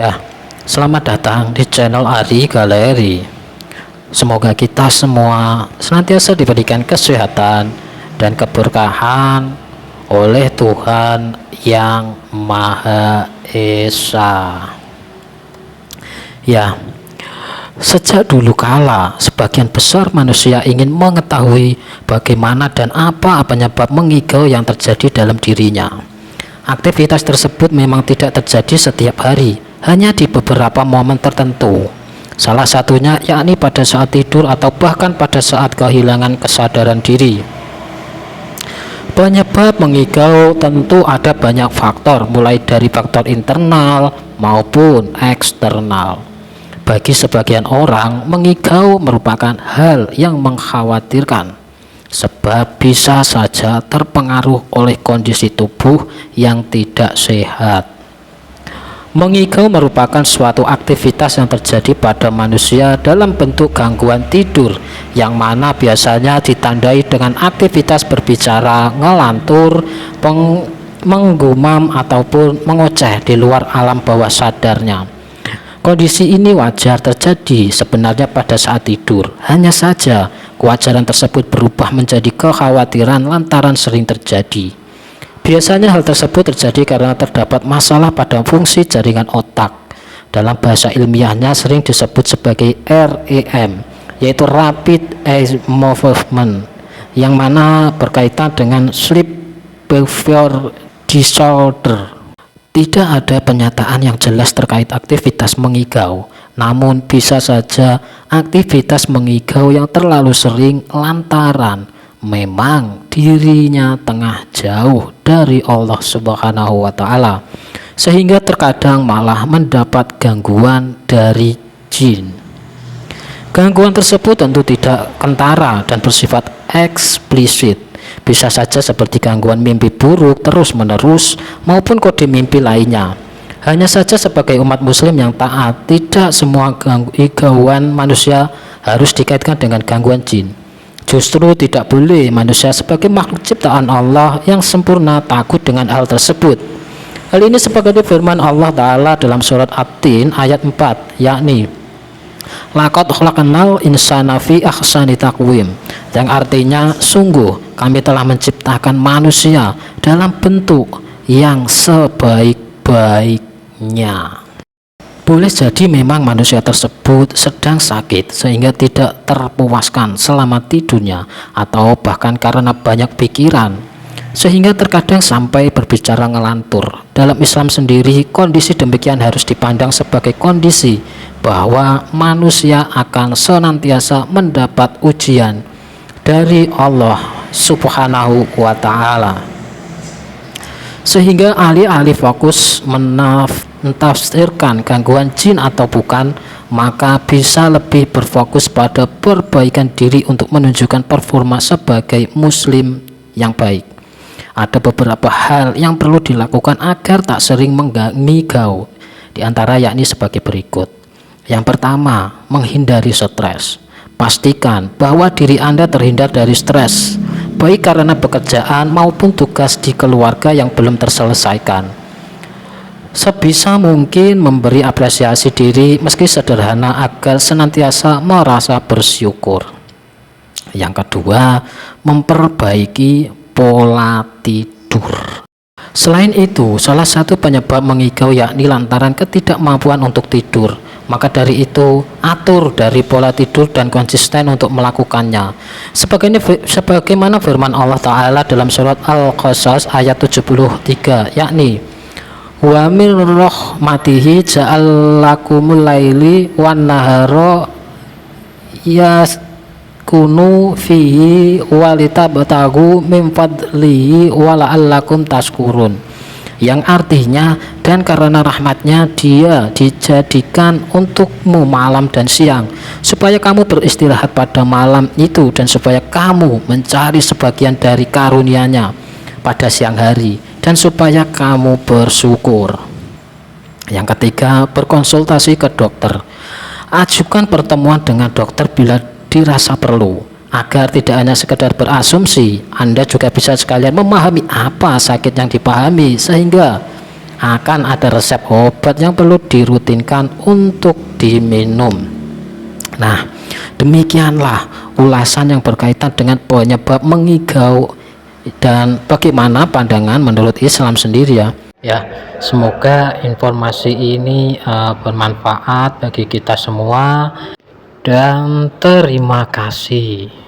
Ya, selamat datang di channel Ari Galeri. Semoga kita semua senantiasa diberikan kesehatan dan keberkahan oleh Tuhan yang Maha Esa. Ya, sejak dulu kala, sebagian besar manusia ingin mengetahui bagaimana dan apa penyebab mengigau yang terjadi dalam dirinya. Aktivitas tersebut memang tidak terjadi setiap hari, hanya di beberapa momen tertentu. Salah satunya yakni pada saat tidur atau bahkan pada saat kehilangan kesadaran diri. Penyebab mengigau tentu ada banyak faktor, mulai dari faktor internal maupun eksternal. Bagi sebagian orang, mengigau merupakan hal yang mengkhawatirkan, sebab bisa saja terpengaruh oleh kondisi tubuh yang tidak sehat. Mengigau merupakan suatu aktivitas yang terjadi pada manusia dalam bentuk gangguan tidur, yang mana biasanya ditandai dengan aktivitas berbicara, ngelantur, menggumam ataupun mengoceh di luar alam bawah sadarnya. Kondisi ini wajar terjadi sebenarnya pada saat tidur, hanya saja kewajaran tersebut berubah menjadi kekhawatiran lantaran sering terjadi. Biasanya hal tersebut terjadi karena terdapat masalah pada fungsi jaringan otak. Dalam bahasa ilmiahnya sering disebut sebagai REM, yaitu Rapid Eye Movement, yang mana berkaitan dengan Sleep Behavior Disorder. Tidak ada pernyataan yang jelas terkait aktivitas mengigau, namun bisa saja aktivitas mengigau yang terlalu sering lantaran memang dirinya tengah jauh dari Allah Subhanahu wa Ta'ala, sehingga terkadang malah mendapat gangguan dari jin. Gangguan tersebut tentu tidak kentara dan bersifat eksplisit, bisa saja seperti gangguan mimpi buruk terus-menerus maupun kode mimpi lainnya. Hanya saja sebagai umat muslim yang taat, tidak semua gangguan manusia harus dikaitkan dengan gangguan jin. Justru tidak boleh manusia sebagai makhluk ciptaan Allah yang sempurna takut dengan hal tersebut. Hal ini sebagai firman Allah Ta'ala dalam surat At-Tin ayat 4, yakni Laqad khalaqnal insana fi ahsani taqwim, yang artinya sungguh kami telah menciptakan manusia dalam bentuk yang sebaik-baiknya. Boleh jadi memang manusia tersebut sedang sakit sehingga tidak terpuaskan selama tidurnya, atau bahkan karena banyak pikiran sehingga terkadang sampai berbicara ngelantur. Dalam Islam sendiri, kondisi demikian harus dipandang sebagai kondisi bahwa manusia akan senantiasa mendapat ujian dari Allah Subhanahu wa Ta'ala, sehingga alih-alih fokus mentafsirkan gangguan jin atau bukan, maka bisa lebih berfokus pada perbaikan diri untuk menunjukkan performa sebagai muslim yang baik. Ada beberapa hal yang perlu dilakukan agar tak sering mengigau, di antara yakni sebagai berikut. Yang pertama, menghindari stres. Pastikan bahwa diri Anda terhindar dari stres, baik karena pekerjaan maupun tugas di keluarga yang belum terselesaikan. Sebisa mungkin memberi apresiasi diri meski sederhana agar senantiasa merasa bersyukur. Yang kedua, memperbaiki pola tidur. Selain itu, salah satu penyebab mengigau yakni lantaran ketidakmampuan untuk tidur. Maka dari itu, atur dari pola tidur dan konsisten untuk melakukannya. Sebagaimana firman Allah Ta'ala dalam surat Al-Qasas ayat 73, yakni wa min rahmatihi ja'alakumul laili wan nahara yaskunu fihi walitabtagu min fadlihi wala'allakum tashkurun, yang artinya, dan karena rahmatnya dia dijadikan untukmu malam dan siang, supaya kamu beristirahat pada malam itu dan supaya kamu mencari sebagian dari karunia-Nya pada siang hari, dan supaya kamu bersyukur. Yang ketiga, berkonsultasi ke dokter. Ajukan pertemuan dengan dokter bila dirasa perlu, agar tidak hanya sekedar berasumsi. Anda juga bisa sekalian memahami apa sakit yang dipahami, sehingga akan ada resep obat yang perlu dirutinkan untuk diminum. Nah, demikianlah ulasan yang berkaitan dengan penyebab mengigau dan bagaimana pandangan menurut Islam sendiri ya. Ya, semoga informasi ini bermanfaat bagi kita semua dan terima kasih.